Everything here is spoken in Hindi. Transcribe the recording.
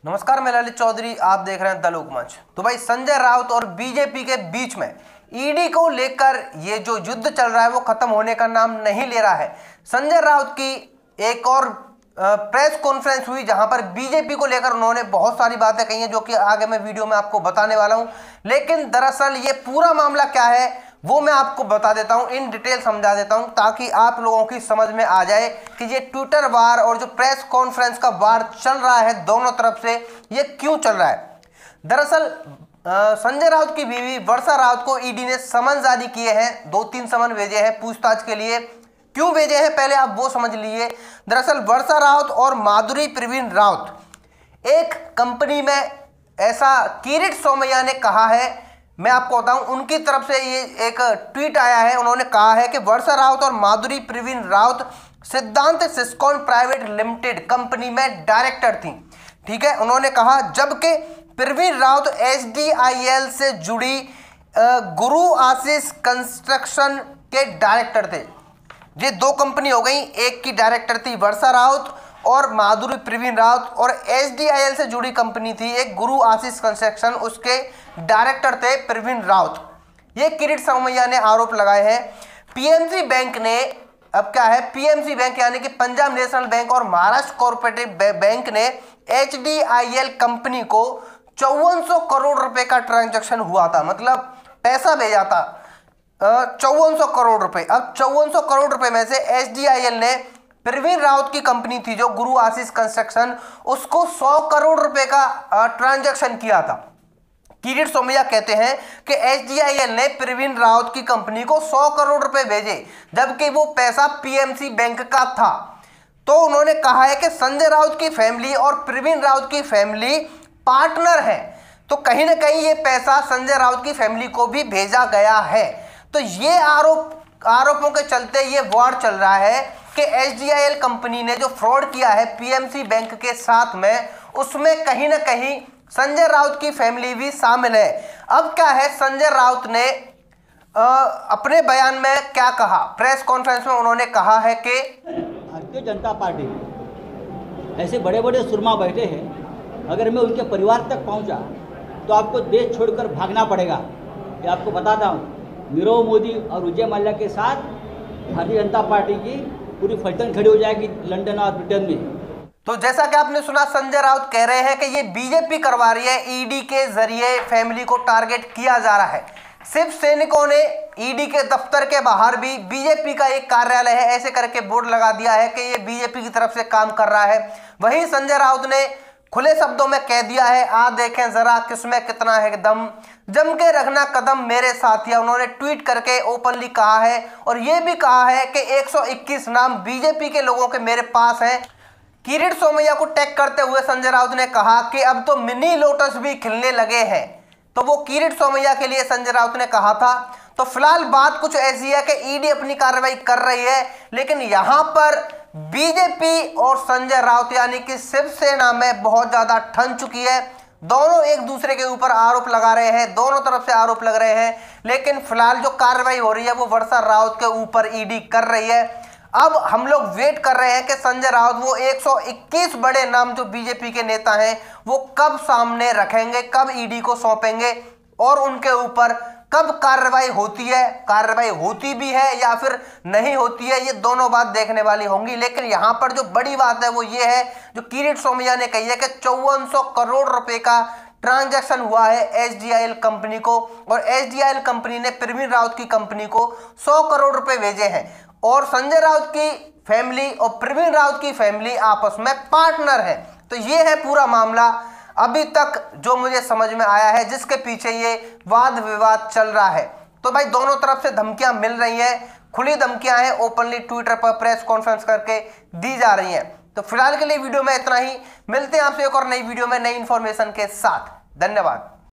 नमस्कार, मैं ललित चौधरी, आप देख रहे हैं द लोकमंच। तो भाई संजय राउत और बीजेपी के बीच में ईडी को लेकर ये जो युद्ध चल रहा है वो खत्म होने का नाम नहीं ले रहा है। संजय राउत की एक और प्रेस कॉन्फ्रेंस हुई जहां पर बीजेपी को लेकर उन्होंने बहुत सारी बातें कही हैं जो कि आगे मैं वीडियो में आपको बताने वाला हूं। लेकिन दरअसल ये पूरा मामला क्या है वो मैं आपको बता देता हूं, इन डिटेल समझा देता हूं ताकि आप लोगों की समझ में आ जाए कि ये ट्विटर वार और जो प्रेस कॉन्फ्रेंस का वार चल रहा है दोनों तरफ से, ये क्यों चल रहा है। दरअसल संजय राउत की बीवी वर्षा राउत को ईडी ने समन जारी किए हैं, 2-3 समन भेजे हैं पूछताछ के लिए। क्यों भेजे हैं पहले आप वो समझ लीजिए। दरअसल वर्षा राउत और माधुरी प्रवीण राउत एक कंपनी में, ऐसा किरीट सोमैया ने कहा है, मैं आपको बताऊं उनकी तरफ से ये एक ट्वीट आया है। उन्होंने कहा है कि वर्षा राउत और माधुरी प्रवीण राउत सिद्धांत सिस्कॉन प्राइवेट लिमिटेड कंपनी में डायरेक्टर थी। ठीक है, उन्होंने कहा जबकि प्रवीण राउत SDIL से जुड़ी गुरु आशीष कंस्ट्रक्शन के डायरेक्टर थे। ये दो कंपनी हो गई, एक की डायरेक्टर थी वर्षा राउत और माधुरी प्रवीण राउत, और SDIL से जुड़ी कंपनी थी एक गुरु आशीष कंस्ट्रक्शन, उसके डायरेक्टर थे प्रवीण राउत। ये किरीट सोमैया ने आरोप लगाए हैं। PNC बैंक ने, अब क्या है, PNC बैंक यानी कि पंजाब नेशनल बैंक और महाराष्ट्र कोऑपरेटिव बैंक ने HDIL कंपनी को 5400 करोड़ रुपए का ट्रांजैक्शन हुआ था, मतलब पैसा भेजा था 5400 करोड़ रुपए। अब 5400 करोड़ रुपए में से SDIL ने प्रवीण राउत की कंपनी थी जो गुरु आशीष कंस्ट्रक्शन, उसको 100 करोड़ रुपए का ट्रांजैक्शन किया था। किरीट सोमैया कहते हैं कि SDIL ने प्रवीण राउत की कंपनी को 100 करोड़ रुपए भेजे जबकि वो पैसा PNC बैंक का था। तो उन्होंने कहा है कि संजय राउत की फैमिली और प्रवीण राउत की फैमिली पार्टनर है, तो कहीं ना कहीं ये पैसा संजय राउत की फैमिली को भी भेजा गया है। तो ये आरोपों के चलते ये वार चल रहा है कि SDIL कंपनी ने जो फ्रॉड किया है PNC बैंक के साथ में, उसमें कहीं ना कहीं संजय राउत की फैमिली भी शामिल है। अब क्या है, संजय राउत ने अपने बयान में क्या कहा, प्रेस कॉन्फ्रेंस में उन्होंने कहा है कि भारतीय जनता पार्टी ऐसे बड़े बड़े सुरमा बैठे हैं, अगर मैं उनके परिवार तक पहुंचा तो आपको देश छोड़कर भागना पड़ेगा। ये आपको बताता हूँ, नीरव मोदी और विजय माल्या के साथ भारतीय जनता पार्टी की पूरी फलटन खड़ी हो जाएगी लंदन और ब्रिटेन में। तो जैसा कि आपने सुना, संजय राउत कह रहे हैं कि ये बीजेपी करवा रही है, ईडी के जरिए फैमिली को टारगेट किया जा रहा है। शिव सैनिकों ने ईडी के दफ्तर के बाहर भी बीजेपी का एक कार्यालय है ऐसे करके बोर्ड लगा दिया है कि ये बीजेपी की तरफ से काम कर रहा है। वहीं संजय राउत ने खुले शब्दों में कह दिया है, आ देखें जरा किसमें कितना है दम, जम के रखना कदम मेरे साथिया। उन्होंने ट्वीट करके ओपनली कहा है और ये भी कहा है कि 121 नाम बीजेपी के लोगों के मेरे पास हैं। किरीट सोमैया को टैग करते हुए संजय राउत ने कहा कि अब तो मिनी लोटस भी खिलने लगे हैं। तो वो किरीट सोमैया के लिए संजय राउत ने कहा था। तो फिलहाल बात कुछ ऐसी है कि ईडी अपनी कार्रवाई कर रही है, लेकिन यहां पर बीजेपी और संजय राउत यानी कि शिवसेना में बहुत ज्यादा ठन चुकी है। दोनों एक दूसरे के ऊपर आरोप लगा रहे हैं, दोनों तरफ से आरोप लग रहे हैं, लेकिन फिलहाल जो कार्रवाई हो रही है वो वर्षा राउत के ऊपर ईडी कर रही है। अब हम लोग वेट कर रहे हैं कि संजय राउत वो 121 बड़े नाम जो बीजेपी के नेता हैं वो कब सामने रखेंगे, कब ईडी को सौंपेंगे और उनके ऊपर कब कार्रवाई होती है, कार्रवाई होती भी है या फिर नहीं होती है, ये दोनों बात देखने वाली होंगी। लेकिन यहाँ पर जो बड़ी बात है वो ये है जो किरीट सोमैया ने कही है कि 5400 करोड़ रुपए का ट्रांजैक्शन हुआ है SDIL कंपनी को, और SDIL कंपनी ने प्रवीण राउत की कंपनी को 100 करोड़ रुपए भेजे हैं, और संजय राउत की फैमिली और प्रवीण राउत की फैमिली आपस में पार्टनर है। तो ये है पूरा मामला अभी तक जो मुझे समझ में आया है, जिसके पीछे ये वाद विवाद चल रहा है। तो भाई दोनों तरफ से धमकियां मिल रही हैं, खुली धमकियां हैं, ओपनली ट्विटर पर प्रेस कॉन्फ्रेंस करके दी जा रही हैं। तो फिलहाल के लिए वीडियो में इतना ही, मिलते हैं आपसे एक और नई वीडियो में नई इंफॉर्मेशन के साथ। धन्यवाद।